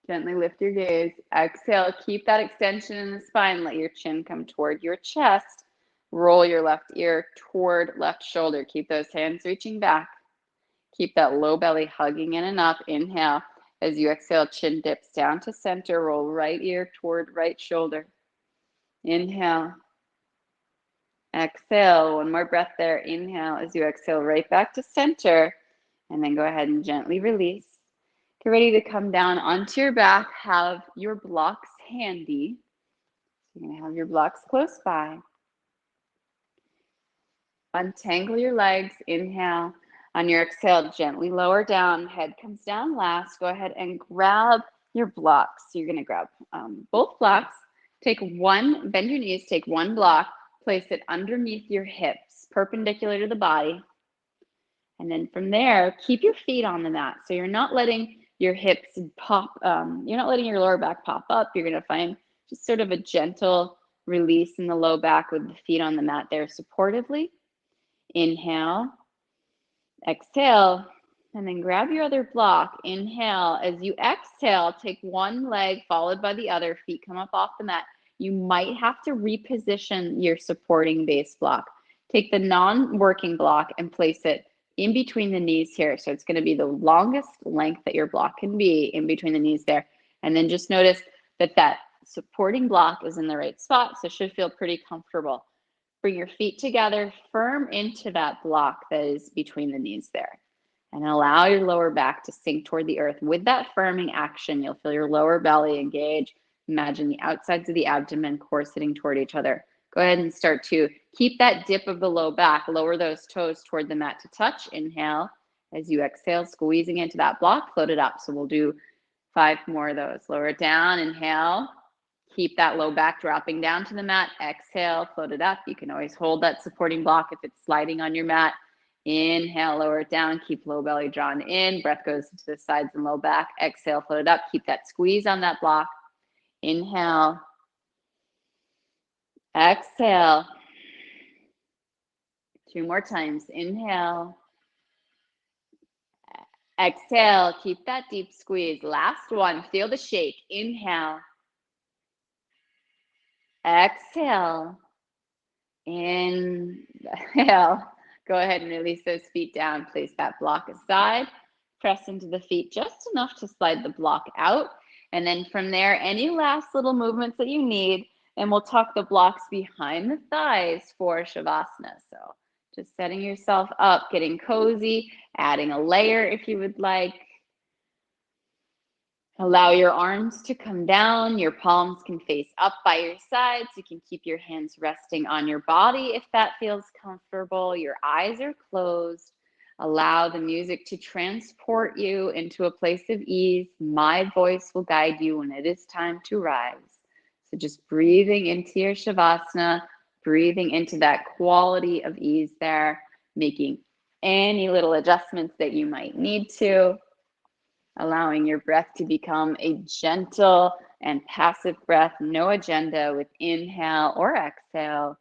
Speaker 1: gently lift your gaze. Exhale, keep that extension in the spine. Let your chin come toward your chest. Roll your left ear toward left shoulder. Keep those hands reaching back. Keep that low belly hugging in and up. Inhale. As you exhale, chin dips down to center. Roll right ear toward right shoulder. Inhale. Exhale. One more breath there. Inhale. As you exhale, right back to center. And then go ahead and gently release. Get ready to come down onto your back. Have your blocks handy. You're going to have your blocks close by. Untangle your legs. Inhale. On your exhale, gently lower down. Head comes down last. Go ahead and grab your blocks. So you're going to grab both blocks. Take one, bend your knees, take one block, place it underneath your hips, perpendicular to the body. And then from there, keep your feet on the mat. So you're not letting your hips pop, you're not letting your lower back pop up. You're going to find just sort of a gentle release in the low back with the feet on the mat there supportively. Inhale. Exhale, and then grab your other block. Inhale. As you exhale, take one leg followed by the other. Feet come up off the mat. You might have to reposition your supporting base block. Take the non-working block and place it in between the knees here. So it's going to be the longest length that your block can be in between the knees there. And then just notice that that supporting block is in the right spot. So it should feel pretty comfortable. Bring your feet together, firm into that block that is between the knees there. And allow your lower back to sink toward the earth. With that firming action, you'll feel your lower belly engage. Imagine the outsides of the abdomen, core sitting toward each other. Go ahead and start to keep that dip of the low back. Lower those toes toward the mat to touch. Inhale. As you exhale, squeezing into that block, float it up. So we'll do 5 more of those. Lower it down. Inhale. Keep that low back dropping down to the mat. Exhale, float it up. You can always hold that supporting block if it's sliding on your mat. Inhale, lower it down. Keep low belly drawn in. Breath goes into the sides and low back. Exhale, float it up. Keep that squeeze on that block. Inhale. Exhale. 2 more times. Inhale. Exhale. Keep that deep squeeze. Last one. Feel the shake. Inhale. Exhale. Inhale. Go ahead and release those feet down. Place that block aside. Press into the feet just enough to slide the block out. And then from there, any last little movements that you need. And we'll tuck the blocks behind the thighs for Shavasana. So just setting yourself up, getting cozy, adding a layer if you would like. Allow your arms to come down. Your palms can face up by your sides. You can keep your hands resting on your body if that feels comfortable. Your eyes are closed. Allow the music to transport you into a place of ease. My voice will guide you when it is time to rise. So just breathing into your Shavasana, breathing into that quality of ease there, making any little adjustments that you might need to. Allowing your breath to become a gentle and passive breath, no agenda with inhale or exhale.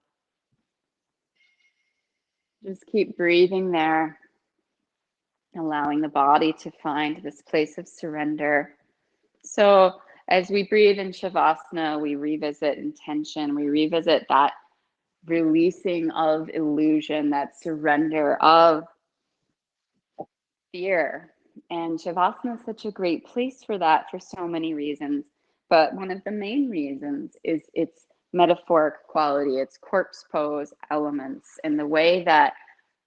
Speaker 1: Just keep breathing there, allowing the body to find this place of surrender. So as we breathe in Shavasana, we revisit intention, we revisit that releasing of illusion, that surrender of fear. And Shavasana is such a great place for that for so many reasons. But one of the main reasons is its metaphoric quality, its corpse pose elements, and the way that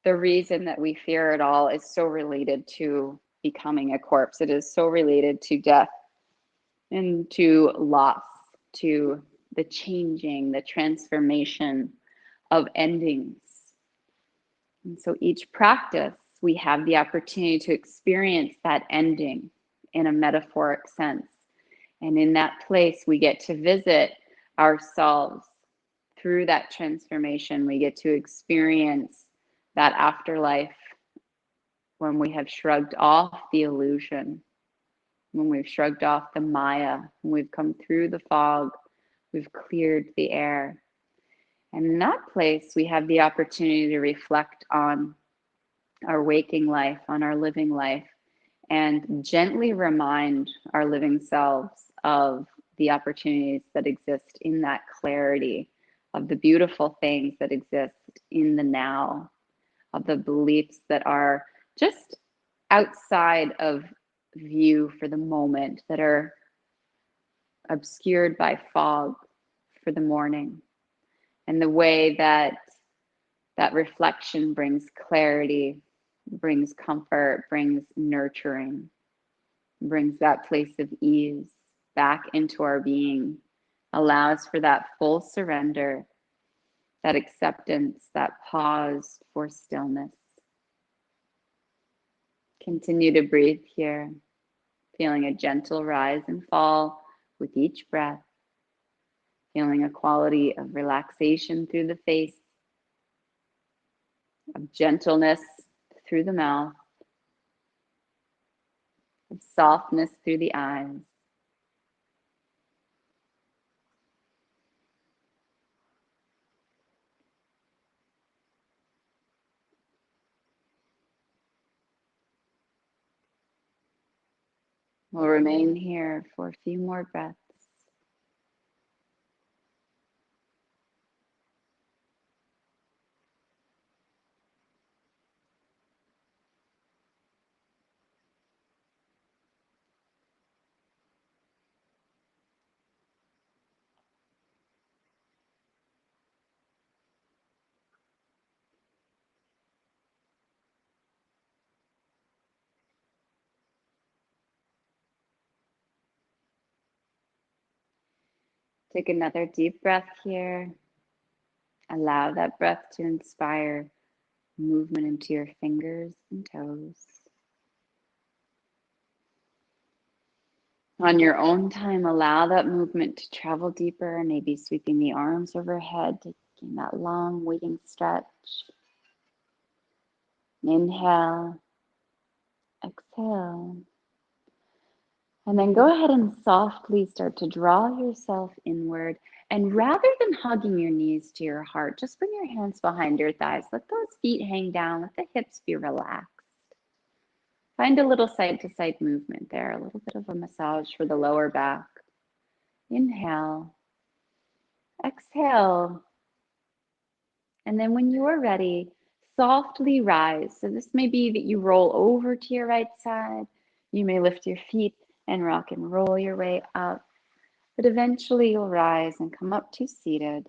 Speaker 1: the reason that we fear it all is so related to becoming a corpse. It is so related to death and to loss, to the changing, the transformation of endings. And so each practice, we have the opportunity to experience that ending in a metaphoric sense. And in that place, we get to visit ourselves through that transformation. We get to experience that afterlife when we have shrugged off the illusion, when we've shrugged off the Maya, when we've come through the fog, we've cleared the air. And in that place, we have the opportunity to reflect on our waking life, on our living life, and gently remind our living selves of the opportunities that exist in that clarity, of the beautiful things that exist in the now, of the beliefs that are just outside of view for the moment, that are obscured by fog for the morning, and the way that that reflection brings clarity, brings comfort, brings nurturing, brings that place of ease back into our being, allows for that full surrender, that acceptance, that pause for stillness. Continue to breathe here, feeling a gentle rise and fall with each breath, feeling a quality of relaxation through the face, of gentleness through the mouth, of softness through the eyes. We'll remain here for a few more breaths. Take another deep breath here. Allow that breath to inspire movement into your fingers and toes. On your own time, allow that movement to travel deeper, maybe sweeping the arms overhead, taking that long waiting stretch. Inhale, exhale. And then go ahead and softly start to draw yourself inward. And rather than hugging your knees to your heart, just bring your hands behind your thighs. Let those feet hang down. Let the hips be relaxed. Find a little side to side movement there, a little bit of a massage for the lower back. Inhale, exhale. And then when you are ready, softly rise. So this may be that you roll over to your right side. You may lift your feet and rock and roll your way up. But eventually you'll rise and come up to seated.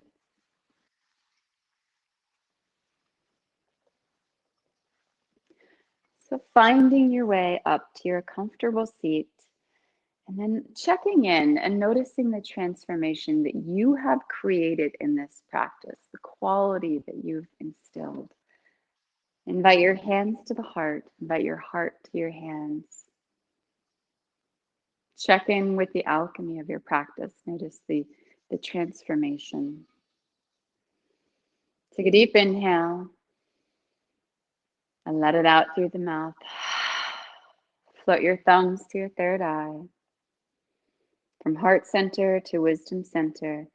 Speaker 1: So finding your way up to your comfortable seat, and then checking in and noticing the transformation that you have created in this practice, the quality that you've instilled. Invite your hands to the heart, invite your heart to your hands. Check in with the alchemy of your practice. Notice the transformation. Take a deep inhale and let it out through the mouth. Float your thumbs to your third eye. From heart center to wisdom center,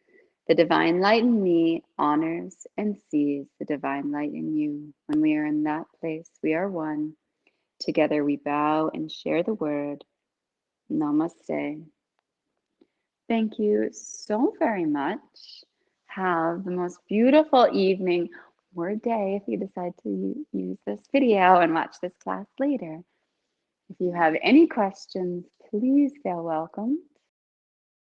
Speaker 1: the divine light in me honors and sees the divine light in you. When we are in that place, we are one. Together we bow and share the word. Namaste. Thank you so very much. Have the most beautiful evening or day if you decide to use this video and watch this class later. If you have any questions, please feel welcome